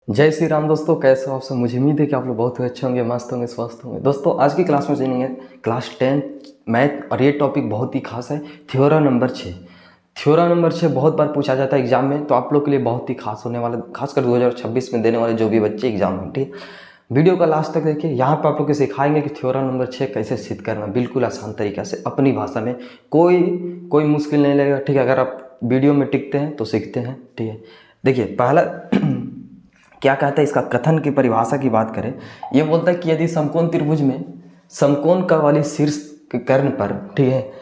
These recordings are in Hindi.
जय श्री राम दोस्तों, कैसे हो आप सब। मुझे उम्मीद है कि आप लोग बहुत ही अच्छे होंगे, मस्त होंगे, स्वस्थ होंगे। दोस्तों आज की क्लास में जानेंगे क्लास 10 मैथ और ये टॉपिक बहुत ही खास है, थ्योरम नंबर 6। थ्योरम नंबर 6 बहुत बार पूछा जाता है एग्जाम में, तो आप लोग के लिए बहुत ही खास होने वाला, खासकर 2026 में देने वाले जो भी बच्चे एग्जाम में। ठीक है, वीडियो का लास्ट तक देखिए। यहाँ पर आप लोग को सिखाएंगे कि थ्योरम नंबर 6 कैसे सिद्ध करना, बिल्कुल आसान तरीक़ा से अपनी भाषा में। कोई मुश्किल नहीं लगेगा। ठीक है, अगर आप वीडियो में टिकते हैं तो सीखते हैं। ठीक है, देखिए पहला क्या कहता है, इसका कथन की परिभाषा की बात करें, ये बोलता है कि यदि समकोण त्रिभुज में समकोण का वाली शीर्ष के कर्ण पर, ठीक है,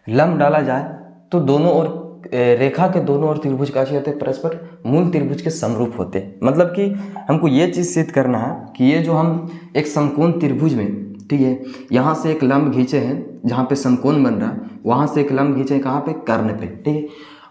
लंब डाला जाए तो दोनों ओर रेखा के दोनों ओर त्रिभुज का होते हैं परस्पर मूल त्रिभुज के समरूप होते हैं। मतलब कि हमको ये चीज़ सिद्ध करना है कि ये जो हम एक समकोण त्रिभुज में, ठीक है, यहाँ से एक लंब खींचे हैं जहाँ पे समकोण बन रहा है, वहाँ से एक लंब खींचे कहाँ पे, कर्ण पे। ठीक है,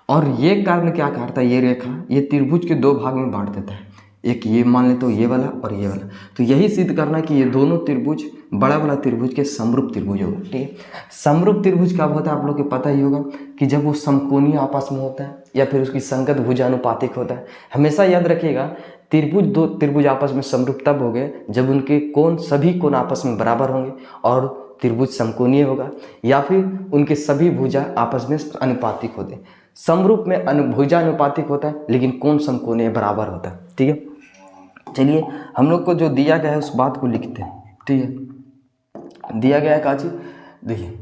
और ये कर्ण क्या करता है, ये रेखा ये त्रिभुज के दो भाग में बांट देता है, एक ये मान लेते हो ये वाला और ये वाला। तो यही सिद्ध करना है कि ये दोनों त्रिभुज बड़ा वाला त्रिभुज के समरूप त्रिभुज होगा। ठीक है, समरूप त्रिभुज क्या होता है आप लोग को पता ही होगा कि जब वो समकोणीय आपस में होता है या फिर उसकी संगत भुजानुपातिक होता है। हमेशा याद रखिएगा, दो त्रिभुज आपस में समरूप तब हो गए जब उनके कोण, सभी कोण आपस में बराबर होंगे और त्रिभुज समकोणीय होगा, या फिर उनके सभी भुजा आपस में अनुपातिक होते हैं। समरूप में भुजा अनुपातिक होता है लेकिन कोण समकोणीय बराबर होता है। ठीक है, चलिए हम लोग को जो दिया गया है उस बात को लिखते हैं। ठीक है, दिया गया है का चीज, देखिए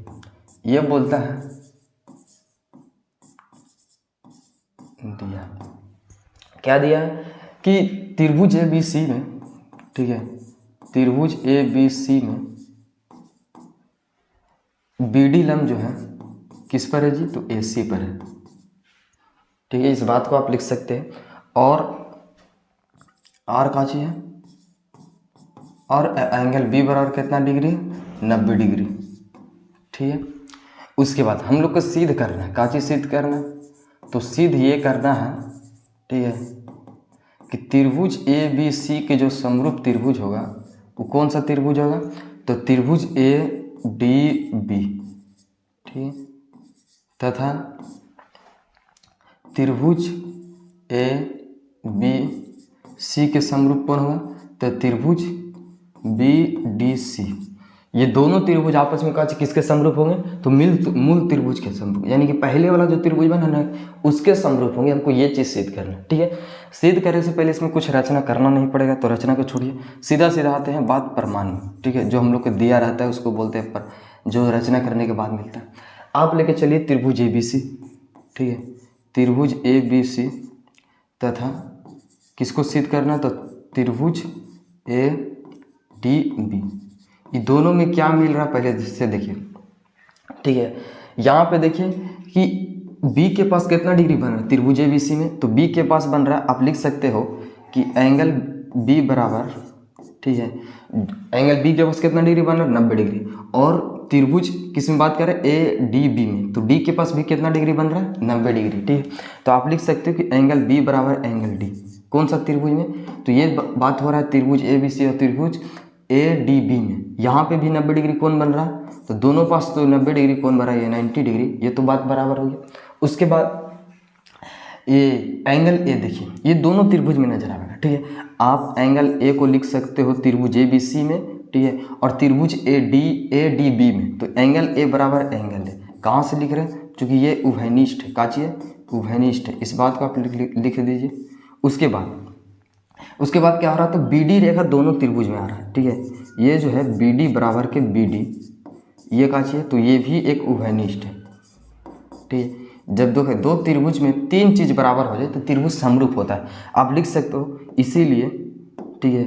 ये बोलता है, दिया क्या दिया है कि त्रिभुज ABC में, ठीक है, त्रिभुज ABC में BD लंब जो है किस पर है जी, तो AC पर है। ठीक है, इस बात को आप लिख सकते हैं। और R का चीज है, और एंगल B बराबर कितना डिग्री है, 90 डिग्री। ठीक है, उसके बाद हम लोग को सिद्ध करना है, क्या चीज़ सिद्ध करना है, तो सिद्ध ये करना है, ठीक है, कि त्रिभुज ABC के जो समरूप त्रिभुज होगा वो कौन सा त्रिभुज होगा, तो त्रिभुज ADB। ठीक, तथा त्रिभुज ABC के समरूप कौन होगा, तो त्रिभुज BDC। ये दोनों त्रिभुज आपस में किसके समरूप होंगे, तो मूल त्रिभुज के समरूप, यानी कि पहले वाला जो त्रिभुज बना ना उसके समरूप होंगे। हमको ये चीज़ सिद्ध करना है। ठीक है, सिद्ध करने से पहले इसमें कुछ रचना करना नहीं पड़ेगा, तो रचना को छोड़िए, सीधा सीधा आते हैं बात प्रमाण में। ठीक है, जो हम लोग को दिया रहता है उसको बोलते हैं पर, जो रचना करने के बाद मिलता है। आप लेके चलिए त्रिभुज ABC। ठीक है, त्रिभुज ABC तथा किसको सिद्ध करना, तो त्रिभुज ADB। ये दोनों में क्या मिल रहा है पहले से देखिए। ठीक है, यहाँ पे देखिए कि B के पास कितना डिग्री बन रहा है त्रिभुज ABC में, तो B के पास बन रहा है, आप लिख सकते हो कि एंगल B बराबर, ठीक है, एंगल B के पास कितना डिग्री बन रहा है, 90 डिग्री। और त्रिभुज किस में बात करें, ADB में, तो D के पास भी कितना डिग्री बन रहा है, 90 डिग्री। ठीक है, तो आप लिख सकते हो कि एंगल B बराबर एंगल D कौन सा त्रिभुज में, तो ये बात हो रहा है त्रिभुज ABC और त्रिभुज ADB में। यहाँ पे भी 90 डिग्री कौन बन रहा है, तो दोनों पास तो 90 डिग्री कौन बन रहा है, ये 90 डिग्री, ये तो बात बराबर हो गई। उसके बाद ये एंगल A देखिए, ये दोनों त्रिभुज में नजर आएगा। ठीक है, आप एंगल A को लिख सकते हो त्रिभुज ABC में, ठीक है, और त्रिभुज ADB में, तो एंगल A बराबर एंगल A कहाँ से लिख रहे हैं, क्योंकि ये उभयनिष्ठ है, काची है, उभयनिष्ठ है, इस बात को आप लिख दीजिए। उसके बाद क्या हो रहा है, तो BD रेखा दोनों त्रिभुज में आ रहा है। ठीक है, ये जो है BD बराबर के BD, ये का चाहिए, तो ये भी एक उभयनिष्ठ है। ठीक है, जब दो त्रिभुज में तीन चीज बराबर हो जाए तो त्रिभुज समरूप होता है, आप लिख सकते हो। इसीलिए ठीक है,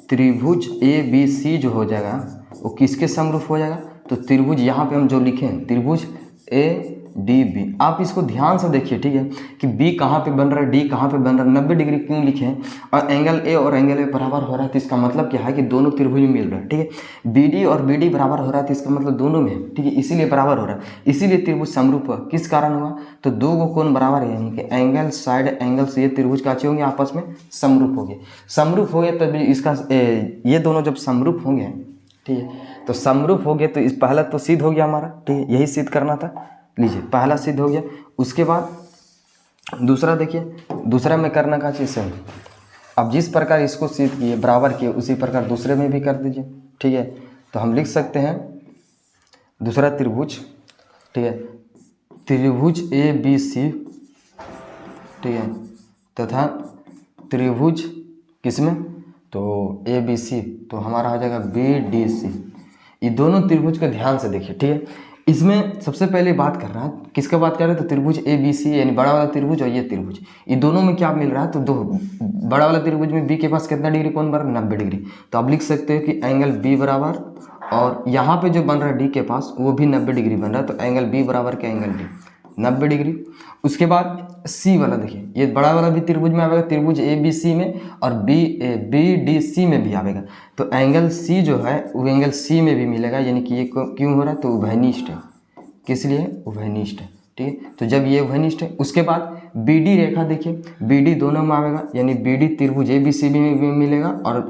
त्रिभुज ABC जो हो जाएगा वो किसके समरूप हो जाएगा, तो त्रिभुज यहाँ पे हम जो लिखे हैं त्रिभुज ADB। आप इसको ध्यान से देखिए, ठीक है, कि B कहाँ पे बन रहा है, D कहाँ पे बन रहा है, 90 डिग्री क्यों लिखे हैं, और एंगल A और एंगल A बराबर हो रहा है, तो इसका मतलब क्या है कि दोनों त्रिभुज में मिल रहा है। ठीक है, BD और BD बराबर हो रहा है, तो इसका मतलब दोनों में है। ठीक है, इसीलिए बराबर हो रहा है, इसीलिए त्रिभुज समरूप हुआ। किस कारण हुआ, तो दो गो कोण बराबर है, यानी कि एंगल साइड एंगल से ये त्रिभुज का होंगे आपस में समरूप हो गए। समरूप हो गए तब इसका ये दोनों जब समरूप होंगे, ठीक है, तो समरूप हो गए तो इस पहला तो सिद्ध हो गया हमारा। ठीक है, यही सिद्ध करना था, लीजिए पहला सिद्ध हो गया। उसके बाद दूसरा देखिए, दूसरा में करना का चीज़ है, अब जिस प्रकार इसको सिद्ध किए बराबर किए उसी प्रकार दूसरे में भी कर दीजिए। ठीक है, तो हम लिख सकते हैं दूसरा त्रिभुज, ठीक है, त्रिभुज ABC, ठीक है, तथा त्रिभुज किसमें, तो ABC, तो हमारा हो जाएगा BDC। ये दोनों त्रिभुज को ध्यान से देखिए। ठीक है, इसमें सबसे पहले बात कर रहा है, किसका बात कर रहे हैं, तो त्रिभुज ABC यानी बड़ा वाला त्रिभुज और ये त्रिभुज, ये दोनों में क्या मिल रहा है, तो दो बड़ा वाला त्रिभुज में B के पास कितना डिग्री कोण बन रहा है, 90 डिग्री। तो आप लिख सकते हो कि एंगल B बराबर, और यहाँ पे जो बन रहा है D के पास वो भी 90 डिग्री बन रहा है, तो एंगल B बराबर के एंगल D 90 डिग्री। उसके बाद C वाला देखिए, ये बड़ा वाला भी त्रिभुज में आएगा, त्रिभुज ABC में, और BDC में भी आएगा। तो एंगल C जो है वो एंगल C में भी मिलेगा, यानी कि ये क्यों हो रहा है, तो उभयनिष्ठ है। किस लिए, उभयनिष्ठ है। ठीक है, तो जब ये उभयनिष्ठ है, उसके बाद BD रेखा देखिए, BD दोनों में आएगा, यानी BD त्रिभुज ABC में भी मिलेगा और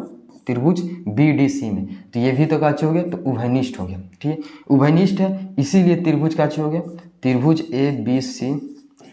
त्रिभुज BDC में, तो ये भी तो काची हो गया, तो उभयनिष्ठ हो गया। ठीक है, उभयनिष्ठ है इसीलिए त्रिभुज काची हो गया, त्रिभुज ABC।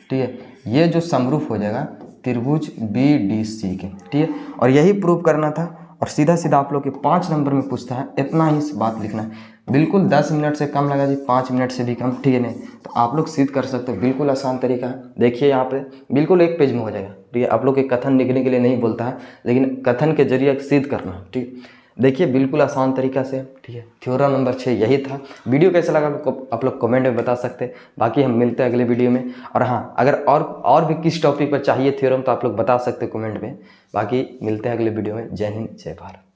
ठीक है, ये जो समरूप हो जाएगा त्रिभुज BDC के। ठीक है, और यही प्रूव करना था, और सीधा सीधा आप लोग के 5 नंबर में पूछता है, इतना ही बात लिखना है। बिल्कुल 10 मिनट से कम लगा जी, 5 मिनट से भी कम। ठीक है, नहीं तो आप लोग सिद्ध कर सकते हो, बिल्कुल आसान तरीका है। देखिए यहाँ पे बिल्कुल एक पेज में हो जाएगा। ठीक है, आप लोग के कथन लिखने के लिए नहीं बोलता है, लेकिन कथन के जरिए सिद्ध करना। ठीक, देखिए बिल्कुल आसान तरीका से। ठीक है, थ्योरम नंबर 6 यही था। वीडियो कैसा लगा आप लोग कमेंट में बता सकते हैं। बाकी हम मिलते हैं अगले वीडियो में। और हाँ, अगर और भी किस टॉपिक पर चाहिए थ्योरम तो आप लोग बता सकते हैं कमेंट में। बाकी मिलते हैं अगले वीडियो में। जय हिंद, जय भारत।